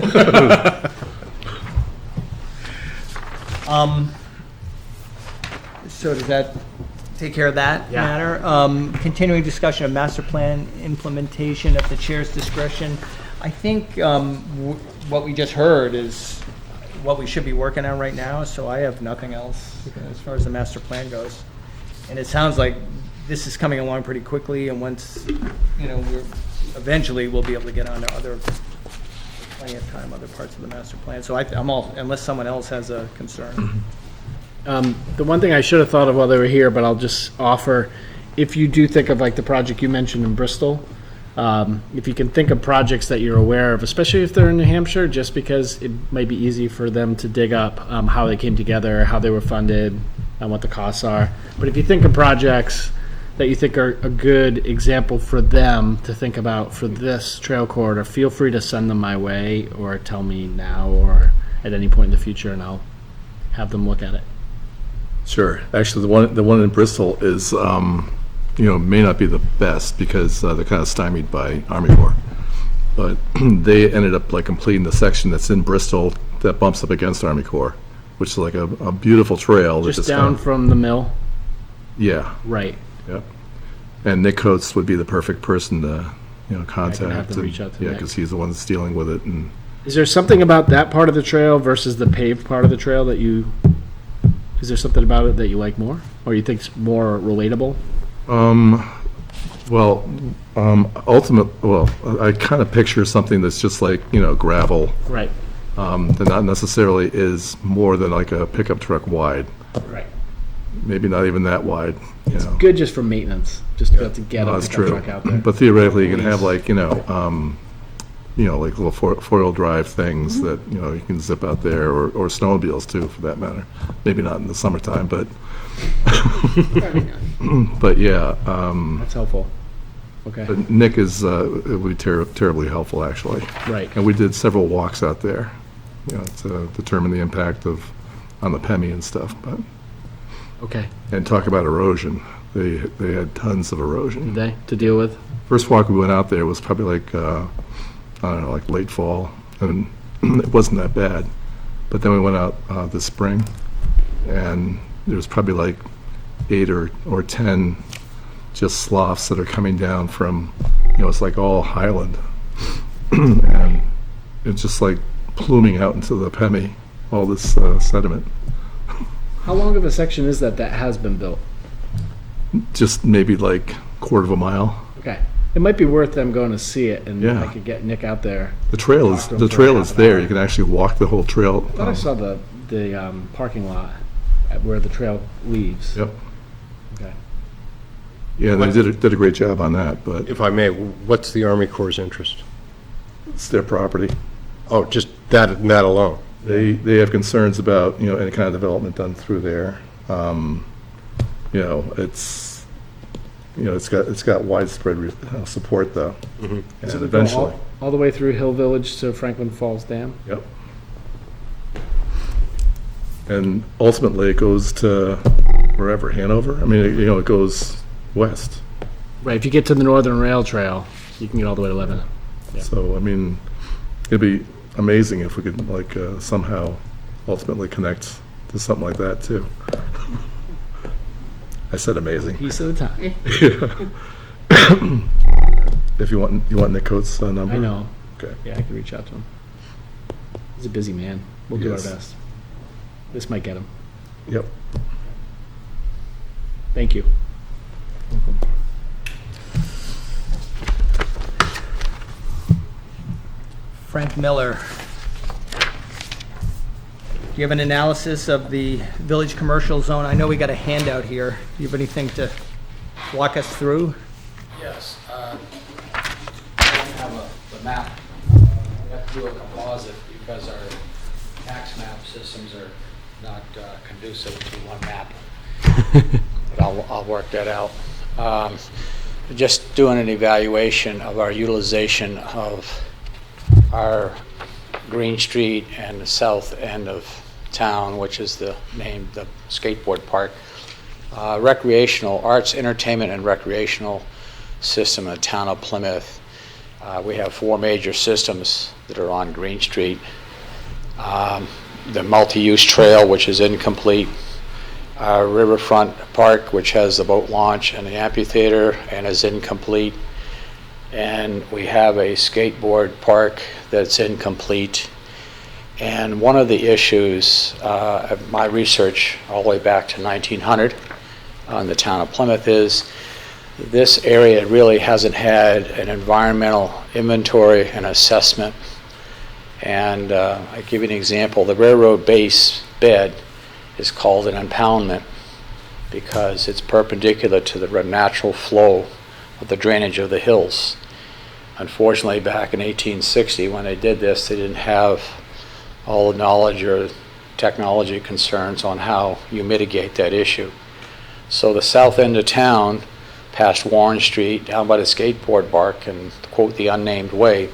So does that take care of that Yeah. matter? Continuing discussion of master plan implementation at the chair's discretion. I think what we just heard is what we should be working on right now, so I have nothing else as far as the master plan goes. And it sounds like this is coming along pretty quickly, and once, eventually we'll be able to get on to plenty of time, other parts of the master plan. So I'm all, unless someone else has a concern. The one thing I should have thought of while they were here, but I'll just offer, if you do think of like the project you mentioned in Bristol, If you can think of projects that you're aware of, especially if they're in New Hampshire, just because it might be easy for them to dig up how they came together, how they were funded, and what the costs are. But if you think of projects that you think are a good example for them to think about for this trail corridor, feel free to send them my way or tell me now or at any point in the future, and I'll have them look at it. Sure. Actually, the one in Bristol is, may not be the best because they're kind of stymied by Army Corps. But they ended up like completing the section that's in Bristol that bumps up against Army Corps, which is like a beautiful trail. that Just down from the mill? Yeah. Right. Yep. And Nick Coates would be the perfect person to, contact. have them reach out to Yeah, Nick. because he's the one that's dealing with it. And Is there something about that part of the trail versus the paved part of the trail is there something about it that you like more? Or you think's more relatable? I kind of picture something that's just like, gravel, Right. that not necessarily is more than like a pickup truck wide. Right. Maybe not even that wide, Good just for maintenance, just to be able to get No, a that's pickup true. truck out there. But theoretically, you can have like, like little four-wheel drive things that, you can zip out there, or snowmobiles too, for that matter. Maybe not in the summertime, but, but yeah. That's helpful. Okay. But Nick it would be terribly helpful, actually. Right. And we did several walks out there, to determine the impact on the PEMI and stuff, but, Okay. and talk about erosion. They had tons of erosion. Did they to deal with? First walk we went out there was probably like, I don't know, like late fall, and it wasn't that bad. But then we went out this spring, and there was probably like 8 or 10 just sloughs that are coming down from, it's like all highland. And it's just like pluming out into the PEMI, all this sediment. How long of a section is that has been built? Just maybe like quarter of a mile. Okay. It might be worth them going to see it, and Yeah. I could get Nick out there. The trail Talk is to 'em for half an there. hour. You can actually walk the whole trail. I thought I saw the parking lot at where the trail leaves. Yep. Okay. Yeah, they did a great job on that, but If I may, what's the Army Corps' interest? it's their property. Oh, just that alone? They have concerns about, any kind of development done through there. It's got widespread support though. And eventually, All the way through Hill Village to Franklin Falls Dam? yep. And ultimately it goes to wherever, Hanover? I mean, it goes west. Right, if you get to the Northern Rail Trail, you can get all the way to Lebanon. Yeah. So, I mean, it'd be amazing if we could like somehow ultimately connect to something like that too. I said amazing. Piece of the time. If you want Nick Coates' number? I know. Okay. Yeah, I can reach out to him. He's a busy man. We'll do our Yes. best. This might get him. Yep. Thank you. Frank Miller. Do you have an analysis of the village commercial zone? I know we got a handout here. Do you have anything to walk us through? Yes. I don't have the map. We have to do a composite because our tax map systems are not conducive to one map. But I'll work that out. Just doing an evaluation of our utilization of our Green Street and the south end of town, which is the skateboard park. Recreational, arts, entertainment, and recreational system in the town of Plymouth. We have 4 major systems that are on Green Street. The multi-use trail, which is incomplete. Riverfront Park, which has the boat launch and the amphitheater and is incomplete. And we have a skateboard park that's incomplete. And one of the issues of my research all the way back to 1900 on the town of Plymouth is this area really hasn't had an environmental inventory and assessment. And I give you an example. The railroad base bed is called an impoundment because it's perpendicular to the natural flow of the drainage of the hills. unfortunately, back in 1860, when they did this, they didn't have all the knowledge or technology concerns on how you mitigate that issue. So the south end of town, past Warren Street, down by the skateboard park, and quote, the unnamed way,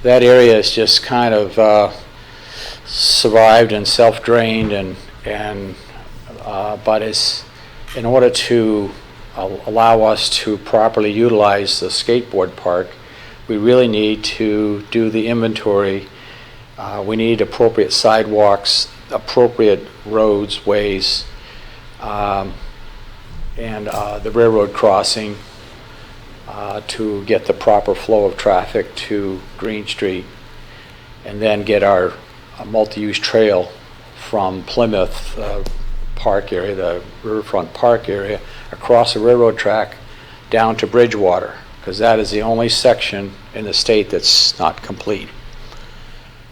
that area is just kind of survived and self-drained, but it's, in order to allow us to properly utilize the skateboard park, we really need to do the inventory. We need appropriate sidewalks, appropriate roads, ways, and the railroad crossing to get the proper flow of traffic to Green Street, and then get our multi-use trail from Plymouth Park area, the riverfront park area, across the railroad track down to Bridgewater, because that is the only section in the state that's not complete.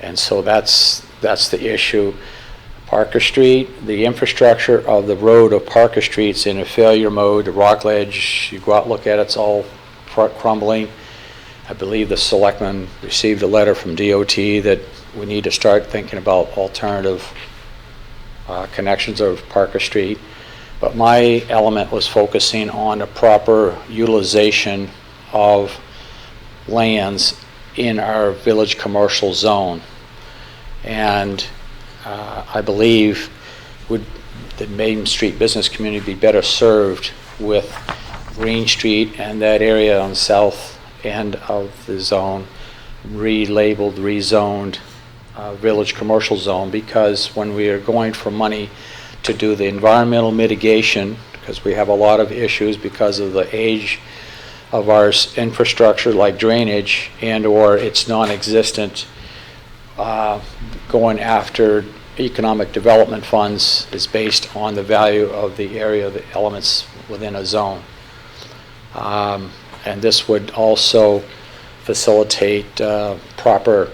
And so that's the issue. Parker Street, the infrastructure of the road of Parker Street's in a failure mode. The rock ledge, you go out and look at it, it's all crumbling. I believe the selectmen received a letter from DOT that we need to start thinking about alternative connections of Parker Street. But my element was focusing on the proper utilization of lands in our village commercial zone. And I believe would the Main Street business community be better served with Green Street and that area on the south end of the zone relabeled, rezoned village commercial zone, because when we are going for money to do the environmental mitigation, because we have a lot of issues because of the age of our infrastructure like drainage and or it's non-existent, going after economic development funds is based on the value of the area, the elements within a zone. And this would also facilitate proper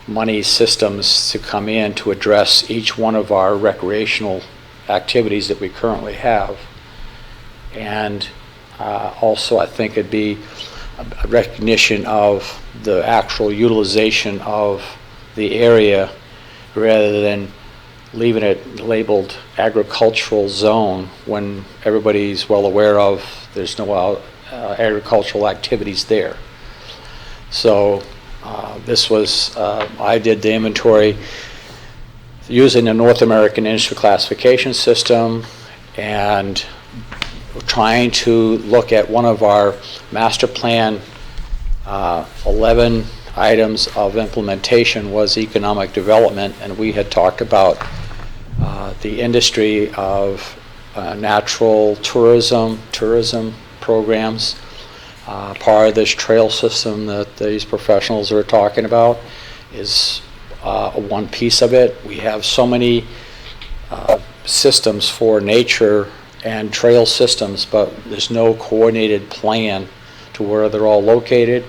money systems to come in to address each one of our recreational activities that we currently have. And also I think it'd be a recognition of the actual utilization of the area rather than leaving it labeled agricultural zone when everybody's well aware of there's no agricultural activities there. So this was, I did the inventory using the North American Industry Classification System and trying to look at one of our master plan 11 items of implementation was economic development, and we had talked about the industry of natural tourism programs. Part of this trail system that these professionals are talking about is one piece of it. We have so many systems for nature and trail systems, but there's no coordinated plan to where they're all located.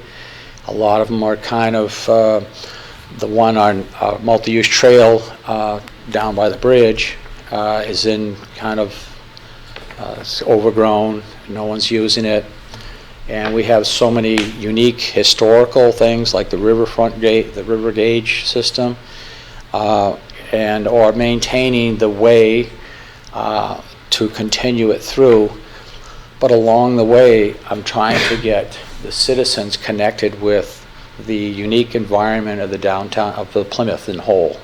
A lot of them are kind of, the one on multi-use trail down by the bridge is in kind of it's overgrown, no one's using it. And we have so many unique historical things like the riverfront gate, the river gauge system, and or maintaining the way to continue it through. But along the way, I'm trying to get the citizens connected with the unique environment of the downtown, of the Plymouth in whole.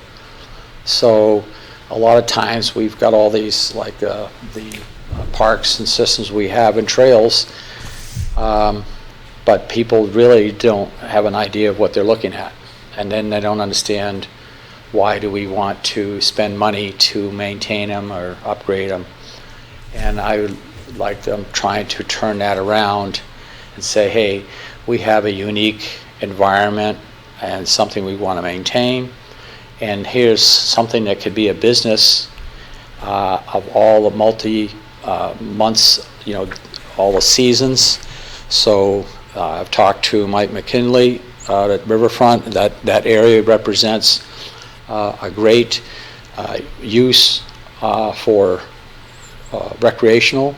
So a lot of times we've got all these like the parks and systems we have and trails, but people really don't have an idea of what they're looking at. And then they don't understand why do we want to spend money to maintain them or upgrade them. And I would like them trying to turn that around and say, hey, we have a unique environment and something we want to maintain. And here's something that could be a business of all the months, you know, all the seasons. So I've talked to Mike McKinley at Riverfront. That area represents a great use for recreational.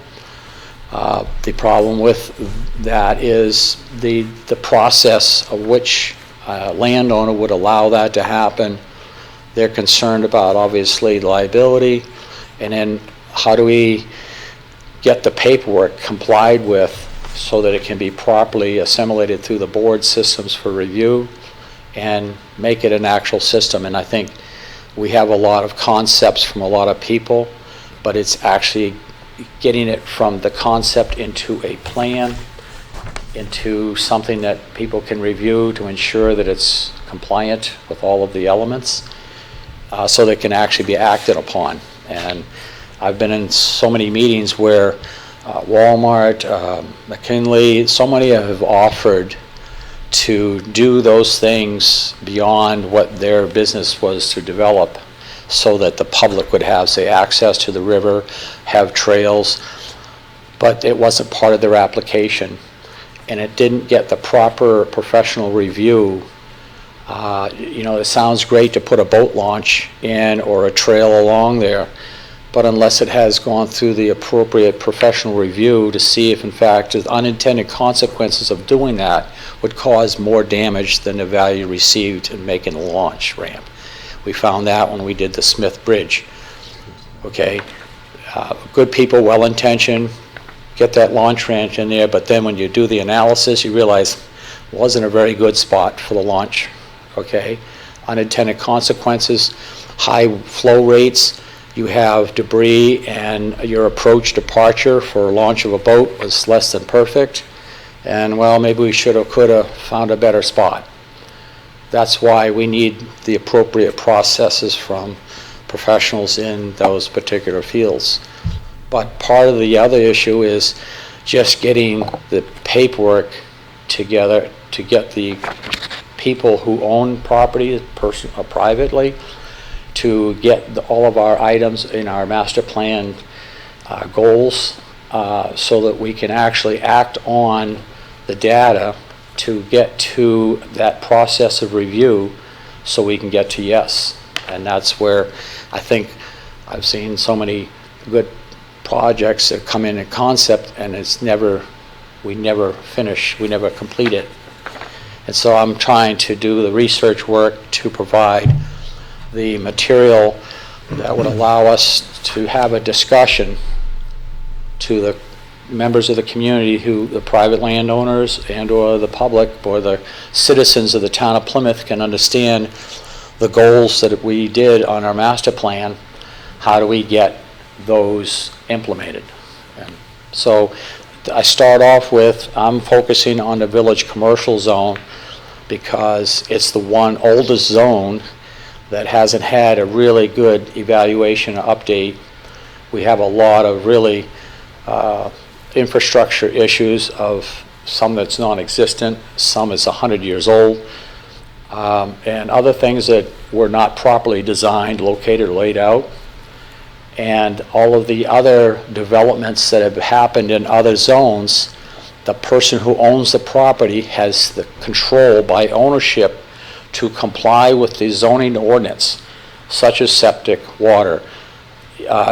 The problem with that is the process of which landowner would allow that to happen. They're concerned about, obviously, liability, and then how do we get the paperwork complied with so that it can be properly assimilated through the board systems for review and make it an actual system. And I think we have a lot of concepts from a lot of people, but it's actually getting it from the concept into a plan, into something that people can review to ensure that it's compliant with all of the elements, so that it can actually be acted upon. And I've been in so many meetings where Walmart, McKinley, so many have offered to do those things beyond what their business was to develop, so that the public would have, say, access to the river, have trails, but it wasn't part of their application, and it didn't get the proper professional review. It sounds great to put a boat launch in or a trail along there, but unless it has gone through the appropriate professional review to see if, in fact, the unintended consequences of doing that would cause more damage than the value received in making the launch ramp. We found that when we did the Smith Bridge. Okay, good people, well-intentioned, get that launch ramp in there, but then when you do the analysis, you realize it wasn't a very good spot for the launch. Okay, unintended consequences, high flow rates, you have debris, and your approach departure for launch of a boat was less than perfect, and well, maybe we should have, could have found a better spot. That's why we need the appropriate processes from professionals in those particular fields. But part of the other issue is just getting the paperwork together to get the people who own property privately to get all of our items in our master plan goals, so that we can actually act on the data to get to that process of review, so we can get to yes. And that's where I think I've seen so many good projects that come in concept, and we never finish, we never complete it. And so I'm trying to do the research work to provide the material that would allow us to have a discussion to the members of the community, the private landowners and or the public or the citizens of the town of Plymouth can understand the goals that we did on our master plan. How do we get those implemented? And so I start off with, I'm focusing on the village commercial zone because it's the one oldest zone that hasn't had a really good evaluation or update. We have a lot of really infrastructure issues, of some that's non-existent, some is 100 years old, and other things that were not properly designed, located, or laid out. And all of the other developments that have happened in other zones, the person who owns the property has the control by ownership to comply with the zoning ordinance, such as septic, water,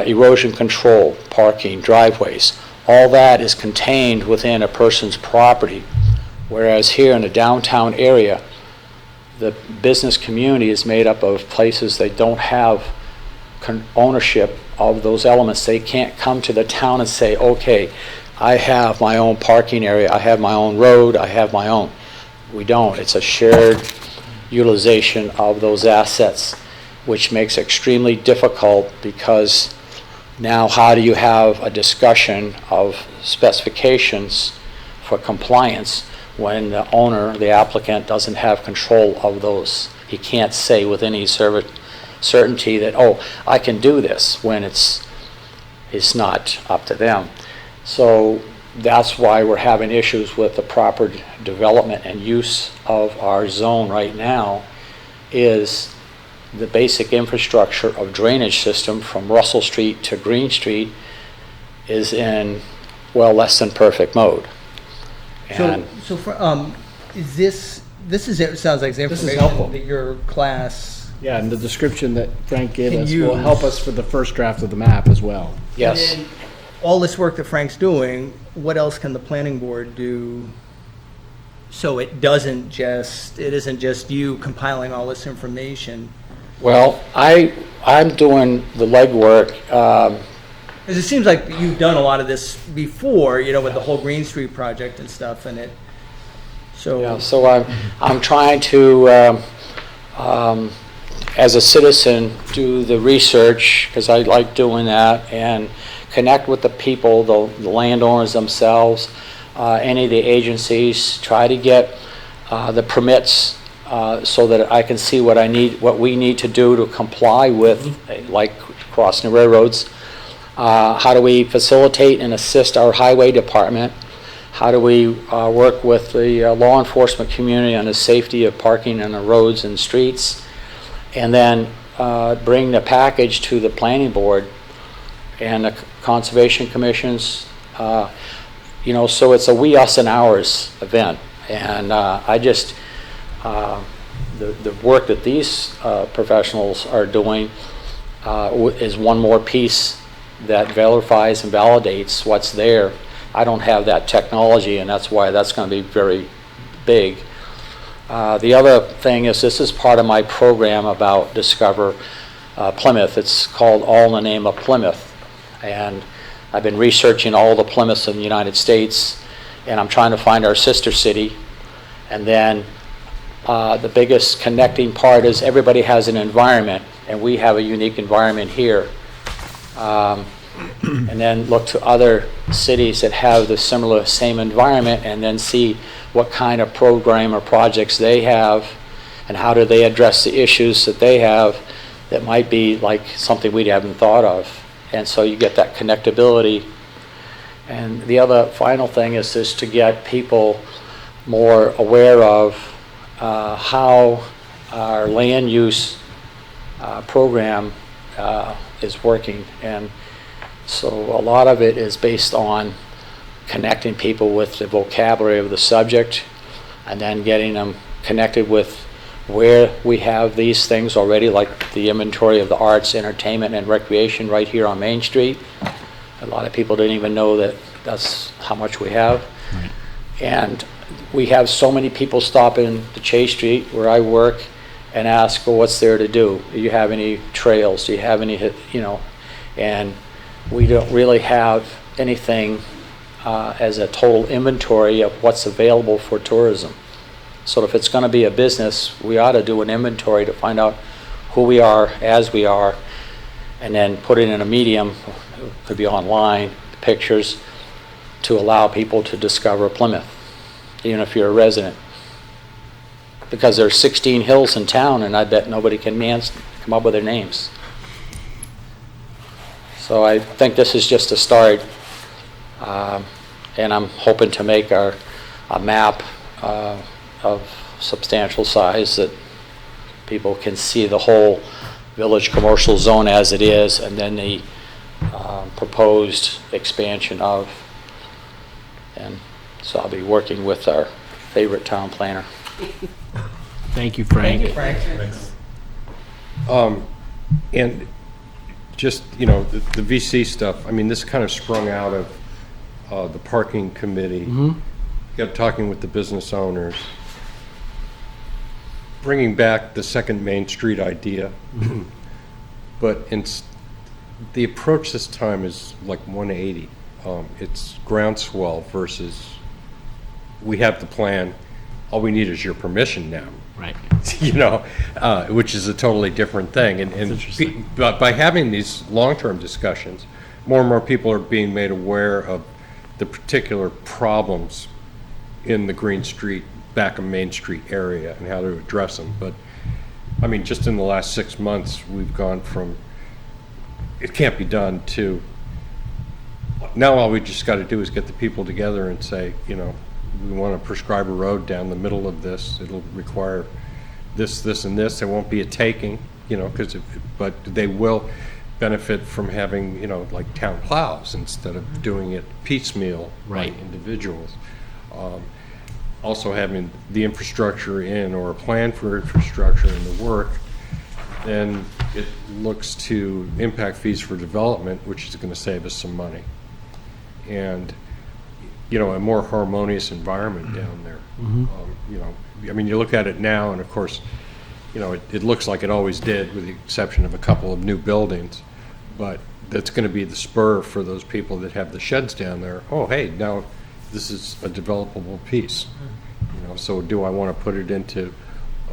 erosion control, parking, driveways. All that is contained within a person's property, whereas here in the downtown area, the business community is made up of places they don't have ownership of those elements. They can't come to the town and say, okay, I have my own parking area, I have my own road, I have my own. We don't. It's a shared utilization of those assets, which makes it extremely difficult, because now how do you have a discussion of specifications for compliance when the owner, the applicant, doesn't have control of those? He can't say with any certainty that, oh, I can do this, when it's not up to them. So that's why we're having issues with the proper development and use of our zone right now. Is the basic infrastructure of drainage system from Russell Street to Green Street is in, well, less than perfect mode. And So for, is it sounds like the This is information helpful. that your class. Yeah, and the description that Frank gave Can us will use. help us for the first draft of the map as well. yes, And then all this work that Frank's doing, what else can the planning board do so it isn't just you compiling all this information? Well, I'm doing the legwork. Because it seems like you've done a lot of this before, with the whole Green Street project and stuff, and it, so. Yeah, so I'm trying to, as a citizen, do the research, because I like doing that, and connect with the people, the landowners themselves, any of the agencies, try to get the permits so that I can see what we need to do to comply with, like crossing the railroads. How do we facilitate and assist our highway department? How do we work with the law enforcement community on the safety of parking on the roads and streets? And then bring the package to the planning board and the conservation commissions. So it's a we, us, and ours event. And the work that these professionals are doing is one more piece that verifies and validates what's there. I don't have that technology, and that's why that's going to be very big. The other thing is, this is part of my program about Discover Plymouth. It's called All in the Name of Plymouth. And I've been researching all the Plymouths in the United States, and I'm trying to find our sister city. And then the biggest connecting part is everybody has an environment, and we have a unique environment here. And then look to other cities that have the same environment, and then see what kind of program or projects they have, and how do they address the issues that they have that might be like something we haven't thought of. And so you get that connectability. And the other final thing is to get people more aware of how our land use program is working. And so a lot of it is based on connecting people with the vocabulary of the subject, and then getting them connected with where we have these things already, like the inventory of the arts, entertainment, and recreation right here on Main Street. A lot of people didn't even know that that's how much we have. Right. And we have so many people stop in the Chase Street where I work and ask, well, what's there to do? Do you have any trails? Do you have any, and we don't really have anything as a total inventory of what's available for tourism. So if it's going to be a business, we ought to do an inventory to find out who we are as we are, and then put it in a medium, it could be online, pictures, to allow people to discover Plymouth, even if you're a resident. Because there's 16 hills in town, and I bet nobody can come up with their names. So I think this is just a start, and I'm hoping to make a map of substantial size that people can see the whole village commercial zone as it is, and then the proposed expansion of. And so I'll be working with our favorite town planner. Thank you, Frank. Thank you, Frank. Thanks. And just, the VC stuff, I mean, this kind of sprung out of the parking committee. Got talking with the business owners, bringing back the second Main Street idea. But the approach this time is like 180. It's groundswell versus we have the plan, all we need is your permission now. Right. Which is a totally different thing. And but by having these long-term discussions, more and more people are being made aware of the particular problems in the Green Street, back of Main Street area, and how to address them. But I mean, just in the last 6 months, we've gone from it can't be done to now all we just got to do is get the people together and say, we want to prescribe a road down the middle of this. It'll require this, this, and this. There won't be a taking, but they will benefit from having, like town plows instead of doing it piecemeal by individuals. Also having the infrastructure in, or a plan for infrastructure in the work, then it looks to impact fees for development, which is going to save us some money. and, a more harmonious environment down there. I mean, you look at it now, and of course, it looks like it always did, with the exception of a couple of new buildings, but that's going to be the spur for those people that have the sheds down there. Oh, hey, now this is a developable piece. So do I want to put it into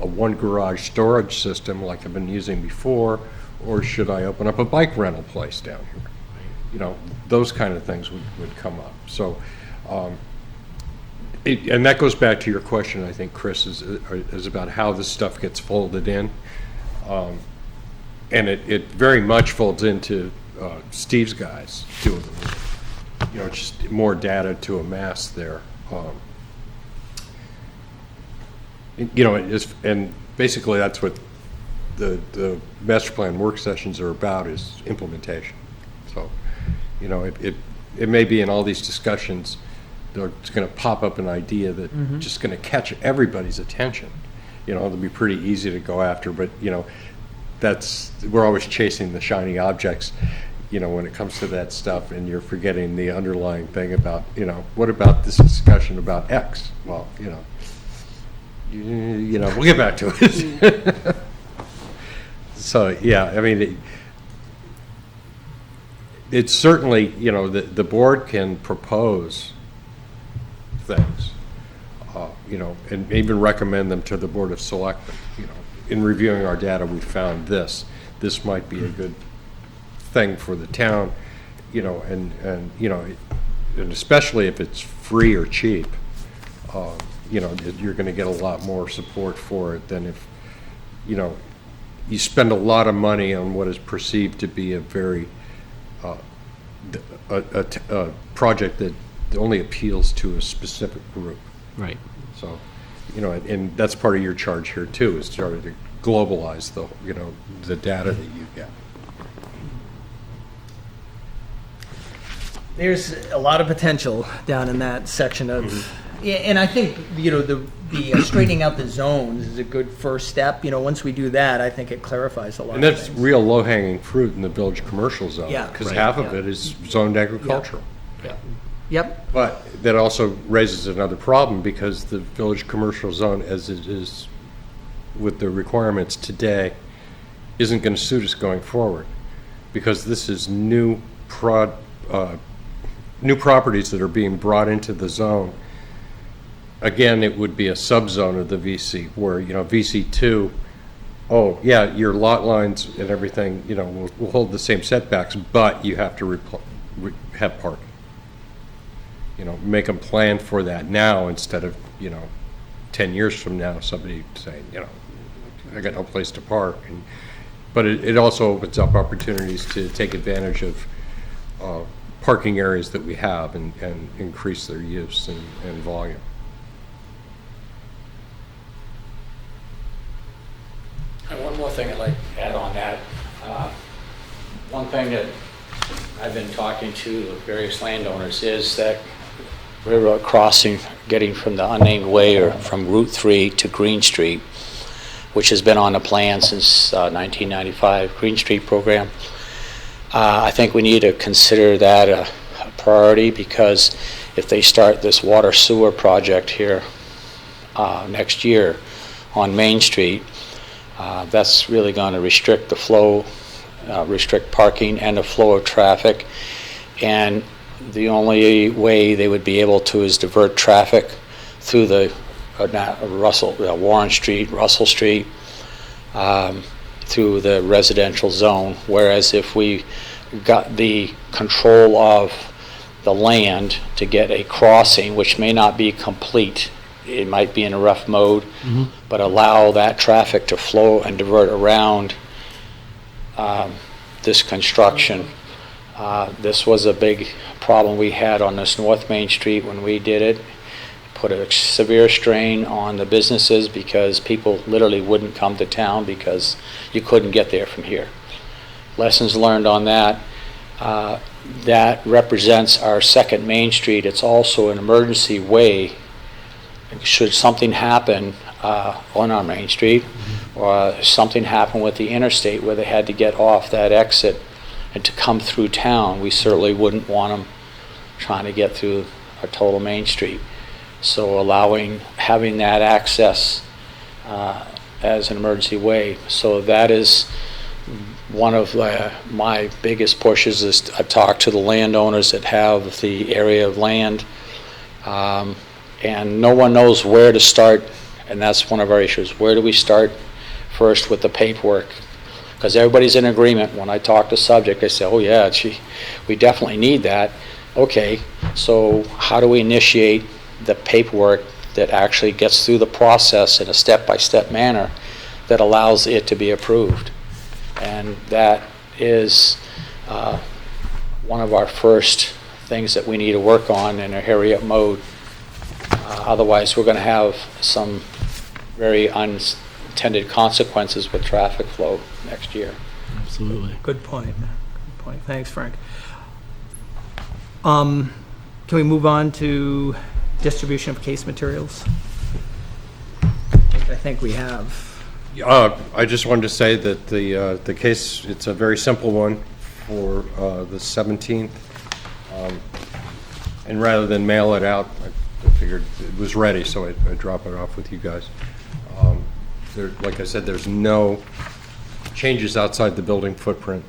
a one garage storage system like I've been using before, or should I open up a bike rental place down here? Those kind of things would come up. So, and that goes back to your question, I think, Chris, is about how this stuff gets folded in. And it very much folds into Steve's guys doing just more data to amass there. And basically that's what the master plan work sessions are about, is implementation. So, it may be in all these discussions, it's going to pop up an idea that just going to catch everybody's attention. It'll be pretty easy to go after, but we're always chasing the shiny objects, when it comes to that stuff, and you're forgetting the underlying thing about, what about this discussion about X? Well, we'll get back to it. So, yeah, I mean, it's certainly, the board can propose things, and even recommend them to the Board of Selectmen. In reviewing our data, we found this might be a good thing for the town, and especially if it's free or cheap, you're going to get a lot more support for it than if, you spend a lot of money on what is perceived to be a very, a project that only appeals to a specific group. Right. So, and that's part of your charge here too, is starting to globalize the data that you get. There's a lot of potential down in that section of, yeah, and I think, the straightening out the zones is a good first step. Once we do that, I think it clarifies a lot And of that's things. real low-hanging fruit in the village commercial zone. Yeah. Because Right. half of Yeah. it is zoned agricultural. Yep. But that also raises another problem, because the village commercial zone, as it is with the requirements today, isn't going to suit us going forward, because this is new properties that are being brought into the zone. Again, it would be a subzone of the VC, where, VC2, oh, yeah, your lot lines and everything, will hold the same setbacks, but you have to have parking. Make them plan for that now, instead of, 10 years from now, somebody saying, I got no place to park. But it also opens up opportunities to take advantage of parking areas that we have, and increase their use and volume. And one more thing I'd like to add on that. One thing that I've been talking to various landowners is that railroad crossing, getting from the unnamed way or from Route 3 to Green Street, which has been on the plan since 1995, Green Street program. I think we need to consider that a priority, because if they start this water sewer project here next year on Main Street, that's really going to restrict the flow, restrict parking and the flow of traffic. And the only way they would be able to is divert traffic through the Warren Street, Russell Street, through the residential zone. Whereas if we got the control of the land to get a crossing, which may not be complete, it might be in a rough mode, but allow that traffic to flow and divert around this construction. This was a big problem we had on this North Main Street when we did it. Put a severe strain on the businesses, because people literally wouldn't come to town because you couldn't get there from here. Lessons learned on that. That represents our second Main Street. It's also an emergency way should something happen on our Main Street, or something happen with the interstate where they had to get off that exit and to come through town. We certainly wouldn't want them trying to get through our total Main Street. So having that access as an emergency way. So that is one of my biggest pushes, is I've talked to the landowners that have the area of land, and no one knows where to start, and that's one of our issues. Where do we start first with the paperwork? Because everybody's in agreement. When I talk to subject, they say, oh yeah, we definitely need that. Okay, so how do we initiate the paperwork that actually gets through the process in a step-by-step manner that allows it to be approved? And that is one of our first things that we need to work on in a hurry-up mode. Otherwise, we're going to have some very unintended consequences with traffic flow next year. Absolutely. Good point. Good point. Thanks, Frank. Can we move on to distribution of case materials? I think we have. I just wanted to say that the case, it's a very simple one for the 17th. And rather than mail it out, I figured it was ready, so I drop it off with you guys. Like I said, there's no changes outside the building footprint,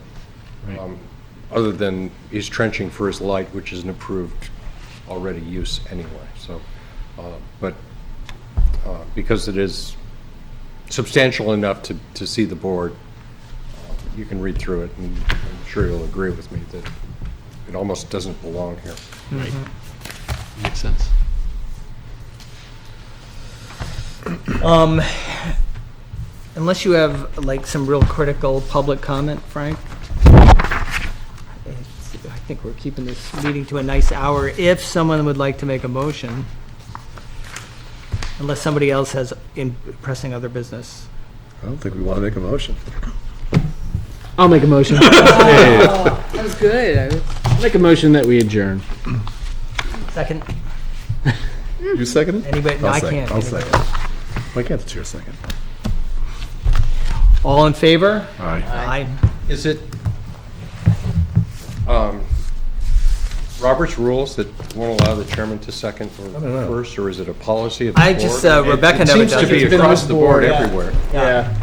other than he's trenching for his light, which is an approved already use anyway. So, but because it is substantial enough to see the board, you can read through it, and I'm sure you'll agree with me that it almost doesn't belong here. Right. Makes sense. Unless you have like some real critical public comment, Frank, I think we're keeping this meeting to a nice hour. If someone would like to make a motion, unless somebody else has pressing other business. I don't think we want to make a motion. I'll make a motion. That was good. I'll make a motion that we adjourn. Second? You second it? Anybody? No, I'll I second. can't. I'll Anybody second. else? Why can't the chair second? All in favor? Aye. Aye. Is it Robert's rules that won't allow the chairman to second or know. first, or is it a policy of the I board? just, Rebecca never does It seems to it. be It's been across this the board board, yeah. everywhere. Yeah.